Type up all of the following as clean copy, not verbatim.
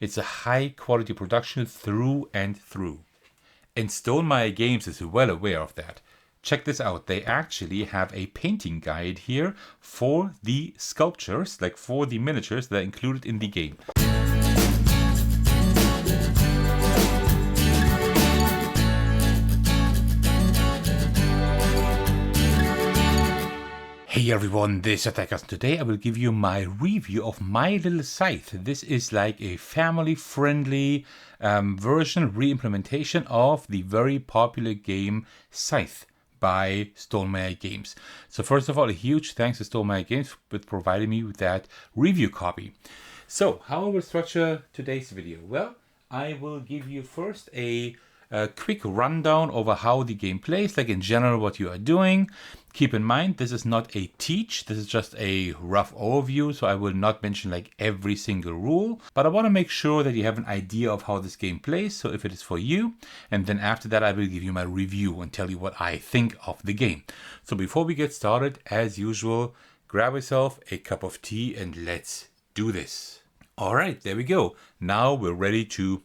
It's a high quality production through and through. And Stonemaier Games is well aware of that. Check this out. They actually have a painting guide here for the sculptures, like for the miniatures that are included in the game. Hey everyone, this is Thecos. Today I will give you my review of My Little Scythe. This is like a family-friendly version, re-implementation of the very popular game Scythe by Stonemaier Games. So first of all, a huge thanks to Stonemaier Games for providing me with that review copy. So how I will structure today's video? Well, I will give you first a quick rundown over how the game plays, like in general what you are doing. Keep in mind, this is not a teach, this is just a rough overview, so I will not mention like every single rule, but I want to make sure that you have an idea of how this game plays, so if it is for you, and then after that I will give you my review and tell you what I think of the game. So before we get started, as usual, grab yourself a cup of tea and let's do this. Alright, there we go. Now we're ready to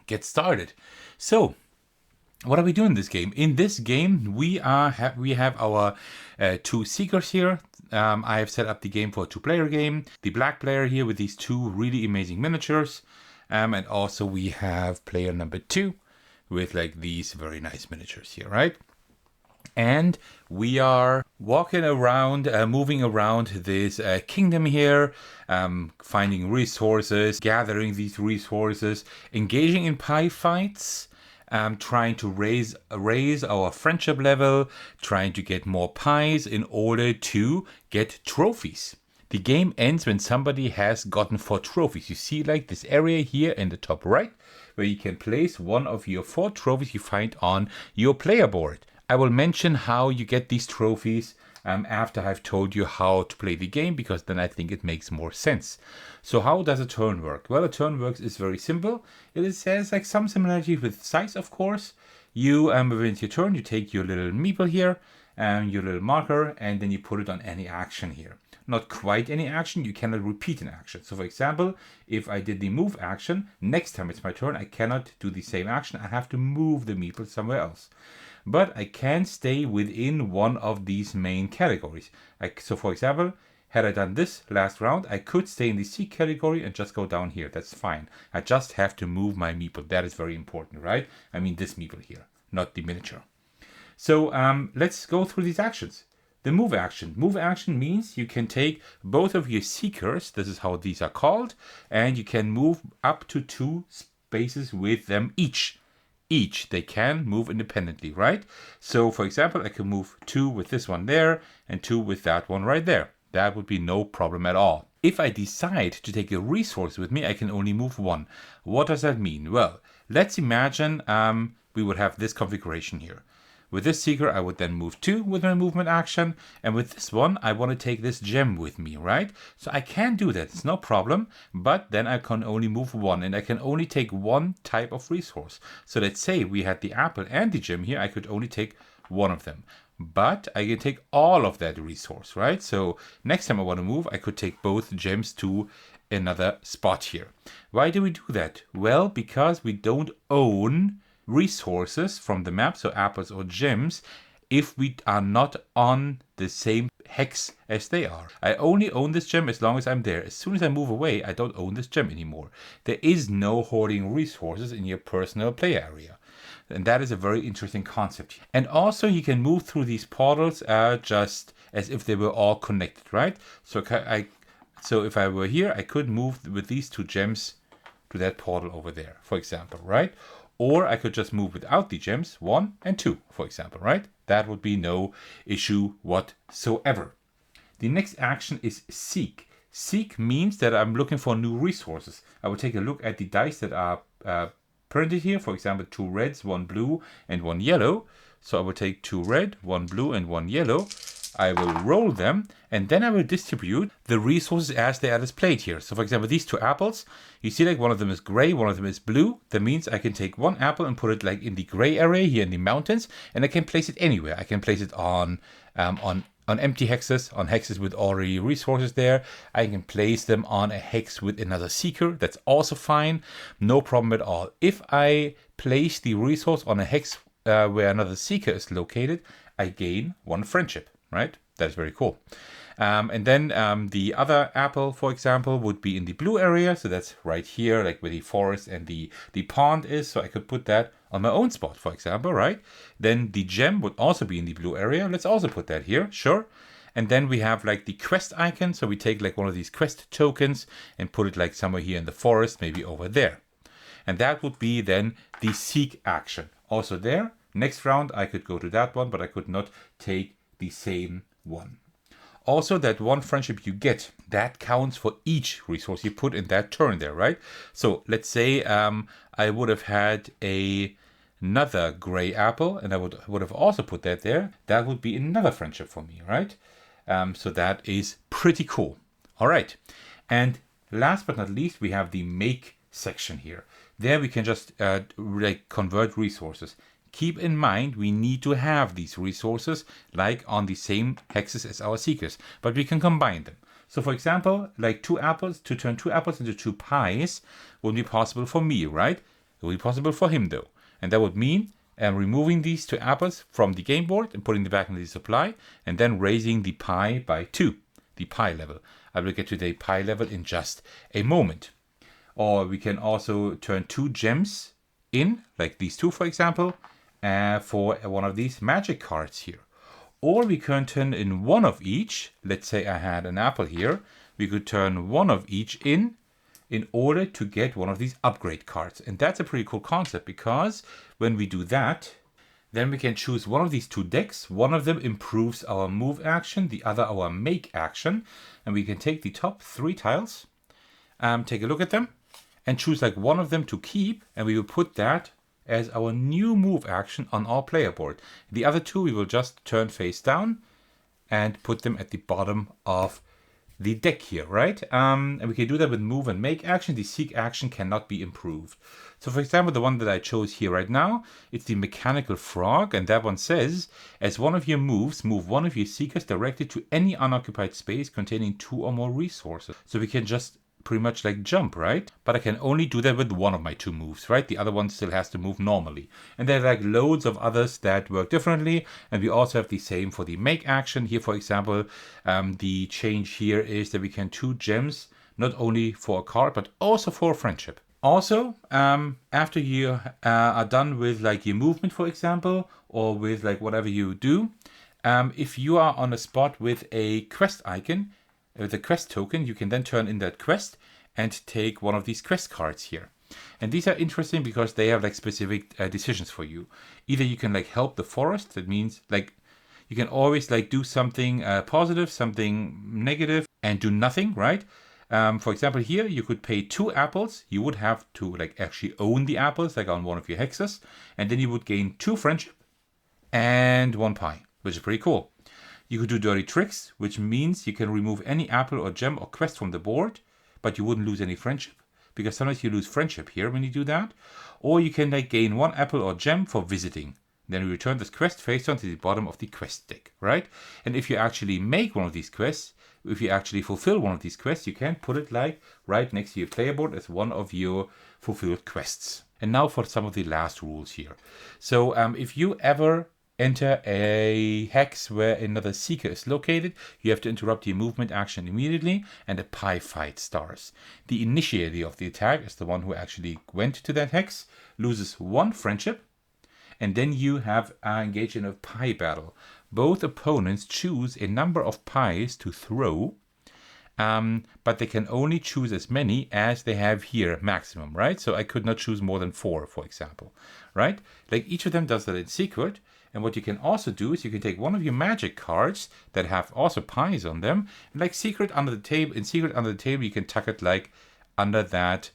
get started. So, what are we doing in this game? In this game, we have our two seekers here. I have set up the game for a two-player game. The black player here with these two really amazing miniatures. And also we have player number 2 with like these very nice miniatures here, right? And we are walking around, moving around this kingdom here, finding resources, gathering these resources, engaging in pie fights, trying to raise our friendship level, trying to get more pies in order to get trophies. The game ends when somebody has gotten 4 trophies. You see like this area here in the top right, where you can place one of your 4 trophies you find on your player board. I will mention how you get these trophies after I've told you how to play the game, because then I think it makes more sense. So how does a turn work? Well, a turn works is very simple. It has like some similarity with Scythe, of course. You, within your turn, you take your little meeple here, your little marker, and then you put it on any action here. Not quite any action, you cannot repeat an action. So for example, if I did the move action, next time it's my turn, I cannot do the same action. I have to move the meeple somewhere else. But I can stay within one of these main categories. So for example, had I done this last round, I could stay in the seek category and just go down here. That's fine. I just have to move my meeple. That is very important, right? I mean this meeple here, not the miniature. So let's go through these actions. The move action. Move action means you can take both of your seekers, this is how these are called, and you can move up to 2 spaces with them each. They can move independently, right? So for example, I can move 2 with this one there and 2 with that one right there. That would be no problem at all. If I decide to take a resource with me, I can only move 1. What does that mean? Well, let's imagine we would have this configuration here. With this seeker, I would then move 2 with my movement action. And with this one, I want to take this gem with me, right? So I can do that. It's no problem. But then I can only move 1. And I can only take 1 type of resource. So let's say we had the apple and the gem here. I could only take 1 of them. But I can take all of that resource, right? So next time I want to move, I could take both gems to another spot here. Why do we do that? Well, because we don't own resources from the map, so apples or gems, if we are not on the same hex as they are. I only own this gem as long as I'm there. As soon as I move away, I don't own this gem anymore. There is no hoarding resources in your personal play area. And that is a very interesting concept. And also you can move through these portals just as if they were all connected, right? So if I were here, I could move with these 2 gems to that portal over there, for example, right? Or I could just move without the gems, 1 and 2, for example, right? That would be no issue whatsoever. The next action is seek. Seek means that I'm looking for new resources. I will take a look at the dice that are printed here. For example, 2 reds, 1 blue, and 1 yellow. So I will take 2 red, 1 blue, and 1 yellow. I will roll them, and then I will distribute the resources as they are displayed here. So for example, these 2 apples, you see like one of them is gray, one of them is blue. That means I can take 1 apple and put it like in the gray area here in the mountains, and I can place it anywhere. I can place it on on empty hexes, on hexes with already resources there. I can place them on a hex with another seeker. That's also fine. No problem at all. If I place the resource on a hex where another seeker is located, I gain 1 friendship, right? That's very cool. And then the other apple, for example, would be in the blue area. So that's right here, like where the forest and the pond is. So I could put that on my own spot, for example, right? Then the gem would also be in the blue area. Let's also put that here, sure. And then we have like the quest icon. So we take like one of these quest tokens and put it like somewhere here in the forest, maybe over there. And that would be then the seek action. Also there, next round I could go to that one, but I could not take the same one. Also, that 1 friendship you get, that counts for each resource you put in that turn there, right? So let's say I would have had another gray apple, and I would have also put that there. That would be another friendship for me, right? So that is pretty cool. All right. And last but not least, we have the make section here. There we can just like convert resources. Keep in mind, we need to have these resources like on the same hexes as our seekers, but we can combine them. So for example, like 2 apples, to turn 2 apples into 2 pies would be possible for me, right? It would be possible for him though. And that would mean removing these 2 apples from the game board and putting them back into the supply, and then raising the pie by 2, the pie level. I will get to the pie level in just a moment. Or we can also turn 2 gems in, like these 2 for example, for one of these magic cards here. Or we can turn in 1 of each. Let's say I had an apple here. We could turn 1 of each in order to get one of these upgrade cards. And that's a pretty cool concept, because when we do that, then we can choose one of these 2 decks. One of them improves our move action, the other our make action. And we can take the top 3 tiles, take a look at them, and choose like one of them to keep. And we will put that as our new move action on our player board. The other 2 we will just turn face down and put them at the bottom of the deck here, right? And we can do that with move and make action. The seek action cannot be improved. So for example, the one that I chose here right now, it's the mechanical frog, and that one says, as one of your moves, move one of your seekers directed to any unoccupied space containing 2 or more resources. So we can just pretty much like jump, right? But I can only do that with one of my 2 moves, right? The other one still has to move normally. And there are like loads of others that work differently. And we also have the same for the make action. Here, for example, the change here is that we can 2 gems, not only for a card, but also for a friendship. Also, after you are done with like your movement, for example, or with like whatever you do, if you are on a spot with a quest icon, the quest token, you can then turn in that quest and take one of these quest cards here. And these are interesting because they have like specific decisions for you. Either you can like help the forest. That means like you can always like do something positive, something negative, and do nothing, right? For example, here you could pay 2 apples. You would have to like actually own the apples, like on one of your hexes, and then you would gain 2 friendship and 1 pie, which is pretty cool. You could do dirty tricks, which means you can remove any apple or gem or quest from the board, but you wouldn't lose any friendship, because sometimes you lose friendship here when you do that. Or you can like gain 1 apple or gem for visiting. Then you return this quest face down to the bottom of the quest deck, right? And if you actually make one of these quests, if you actually fulfill one of these quests, you can put it like right next to your player board as one of your fulfilled quests. And now for some of the last rules here. So if you ever enter a hex where another seeker is located, you have to interrupt your movement action immediately, and a pie fight starts. The initiator of the attack is the one who actually went to that hex, loses 1 friendship, and then you have engaged in a pie battle. Both opponents choose a number of pies to throw, but they can only choose as many as they have here maximum, right? So I could not choose more than 4, for example, right? Like each of them does that in secret. And what you can also do is you can take one of your magic cards that have also pies on them, and like secret under the table, you can tuck it like under that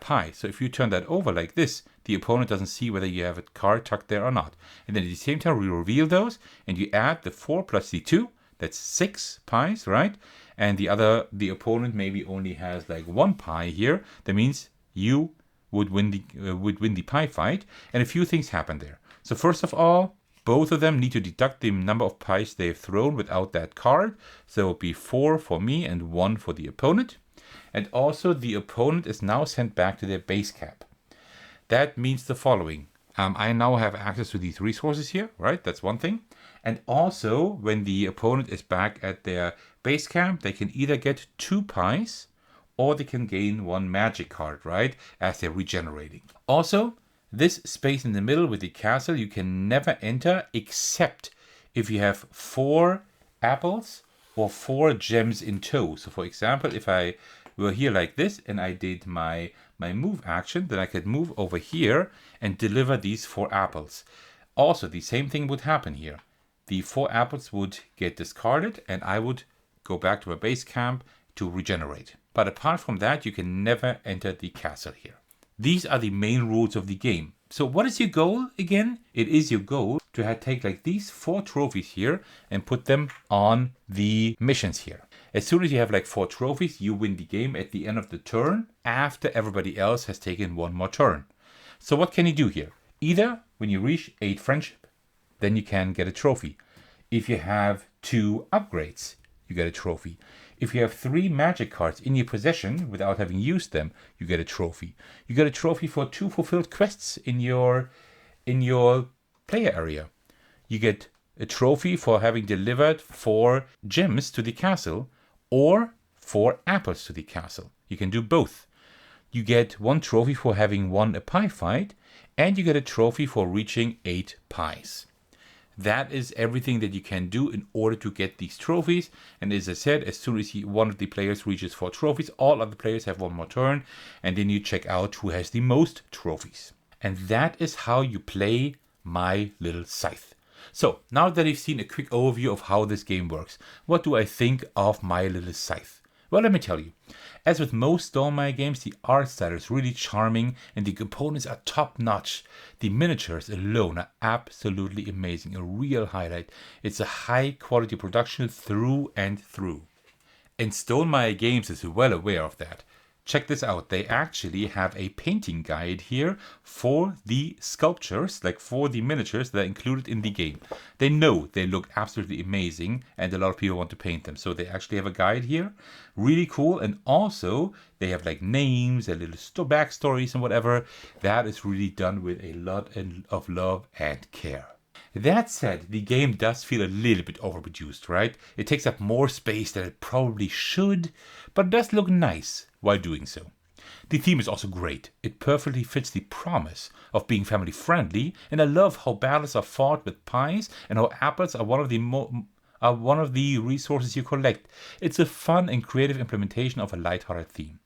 pie. So if you turn that over like this, the opponent doesn't see whether you have a card tucked there or not. And then at the same time, we reveal those, and you add the 4 plus the 2. That's 6 pies, right? And the opponent maybe only has like 1 pie here. That means you would win the pie fight, and a few things happen there. So first of all, Both of them need to deduct the number of pies they've thrown without that card. So it will be 4 for me and 1 for the opponent. And also the opponent is now sent back to their base camp. That means the following. I now have access to these resources here, right? That's one thing. And also, when the opponent is back at their base camp, they can either get 2 pies or they can gain 1 magic card, right? As they're regenerating. Also, this space in the middle with the castle, you can never enter except if you have 4 apples or 4 gems in tow. So for example, if I were here like this and I did my move action, then I could move over here and deliver these 4 apples. Also, the same thing would happen here. The 4 apples would get discarded and I would go back to my base camp to regenerate. But apart from that, you can never enter the castle here. These are the main rules of the game. So what is your goal again? It is your goal to take like these 4 trophies here and put them on the missions here. As soon as you have like 4 trophies, you win the game at the end of the turn after everybody else has taken 1 more turn. So what can you do here? Either when you reach 8 friendship, then you can get a trophy. If you have 2 upgrades, you get a trophy. If you have 3 magic cards in your possession without having used them, you get a trophy. You get a trophy for 2 fulfilled quests in your player area. You get a trophy for having delivered 4 gems to the castle or 4 apples to the castle. You can do both. You get 1 trophy for having won a pie fight, and you get a trophy for reaching 8 pies. That is everything that you can do in order to get these trophies. And as I said, as soon as one of the players reaches 4 trophies, all other players have 1 more turn. And then you check out who has the most trophies. And that is how you play My Little Scythe. So now that you've seen a quick overview of how this game works, what do I think of My Little Scythe? Well, let me tell you. As with most Stonemaier games, the art style is really charming and the components are top notch. The miniatures alone are absolutely amazing, a real highlight. It's a high quality production through and through. And Stonemaier Games is well aware of that. Check this out, they actually have a painting guide here for the sculptures, like for the miniatures that are included in the game. They know they look absolutely amazing and a lot of people want to paint them. So they actually have a guide here, really cool. And also they have like names and little backstories and whatever. That is really done with a lot of love and care. That said, the game does feel a little bit overproduced, right? It takes up more space than it probably should, but it does look nice while doing so. The theme is also great. It perfectly fits the promise of being family friendly, and I love how battles are fought with pies and how apples are one of the resources you collect. It's a fun and creative implementation of a lighthearted theme.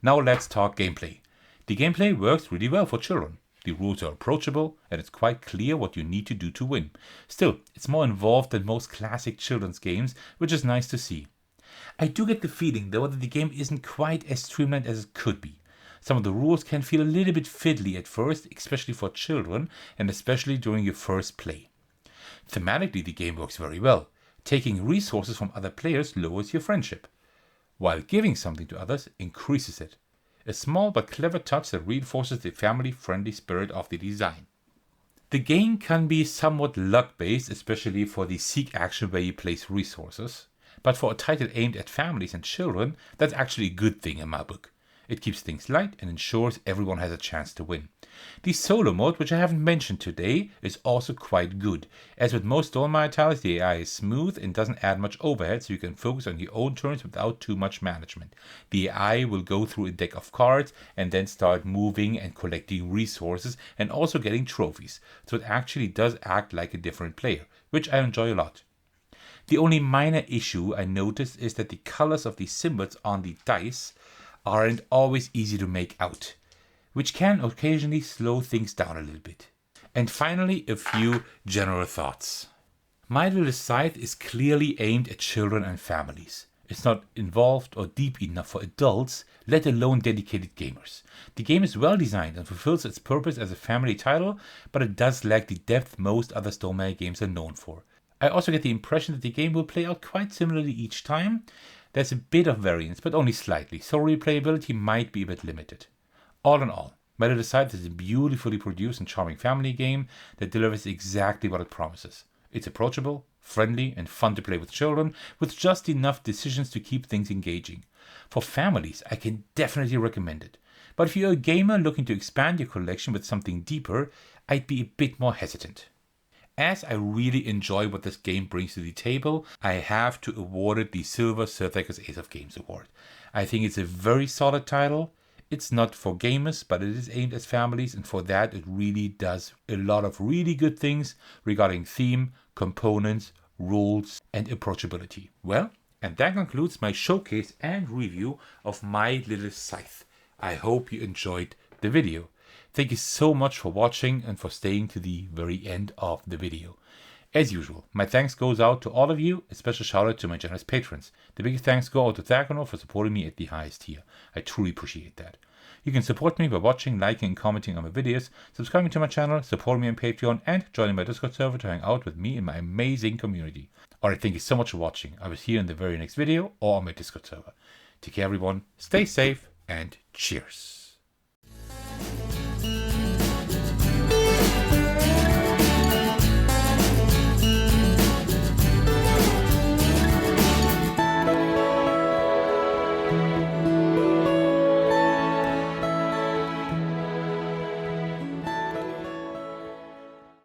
Now let's talk gameplay. The gameplay works really well for children. The rules are approachable, and it's quite clear what you need to do to win. Still, it's more involved than most classic children's games, which is nice to see. I do get the feeling, though, that the game isn't quite as streamlined as it could be. Some of the rules can feel a little bit fiddly at first, especially for children, and especially during your first play. Thematically, the game works very well. Taking resources from other players lowers your friendship, while giving something to others increases it. A small but clever touch that reinforces the family-friendly spirit of the design. The game can be somewhat luck-based, especially for the seek action where you place resources. But for a title aimed at families and children, that's actually a good thing in my book. It keeps things light and ensures everyone has a chance to win. The solo mode, which I haven't mentioned today, is also quite good. As with most Stonemaier titles, the AI is smooth and doesn't add much overhead, so you can focus on your own turns without too much management. The AI will go through a deck of cards and then start moving and collecting resources and also getting trophies. So it actually does act like a different player, which I enjoy a lot. The only minor issue I noticed is that the colors of the symbols on the dice aren't always easy to make out, which can occasionally slow things down a little bit. And finally, a few general thoughts. My Little Scythe is clearly aimed at children and families. It's not involved or deep enough for adults, let alone dedicated gamers. The game is well designed and fulfills its purpose as a family title, but it does lack the depth most other Stonemaier games are known for. I also get the impression that the game will play out quite similarly each time. There's a bit of variance, but only slightly, so replayability might be a bit limited. All in all, My Little Scythe is a beautifully produced and charming family game that delivers exactly what it promises. It's approachable, friendly, and fun to play with children, with just enough decisions to keep things engaging. For families, I can definitely recommend it. But if you're a gamer looking to expand your collection with something deeper, I'd be a bit more hesitant. As I really enjoy what this game brings to the table, I have to award it the Silver Sir Thecos Ace of Games Award. I think it's a very solid title. It's not for gamers, but it is aimed at families, and for that it really does a lot of really good things regarding theme, components, rules, and approachability. Well, and that concludes my showcase and review of My Little Scythe. I hope you enjoyed the video. Thank you so much for watching and for staying to the very end of the video. As usual, my thanks goes out to all of you. A special shout out to my generous patrons. The biggest thanks go out to Thecos for supporting me at the highest tier. I truly appreciate that. You can support me by watching, liking, and commenting on my videos, subscribing to my channel, supporting me on Patreon, and joining my Discord server to hang out with me and my amazing community. Alright, thank you so much for watching. I will see you in the very next video or on my Discord server. Take care everyone, stay safe, and cheers.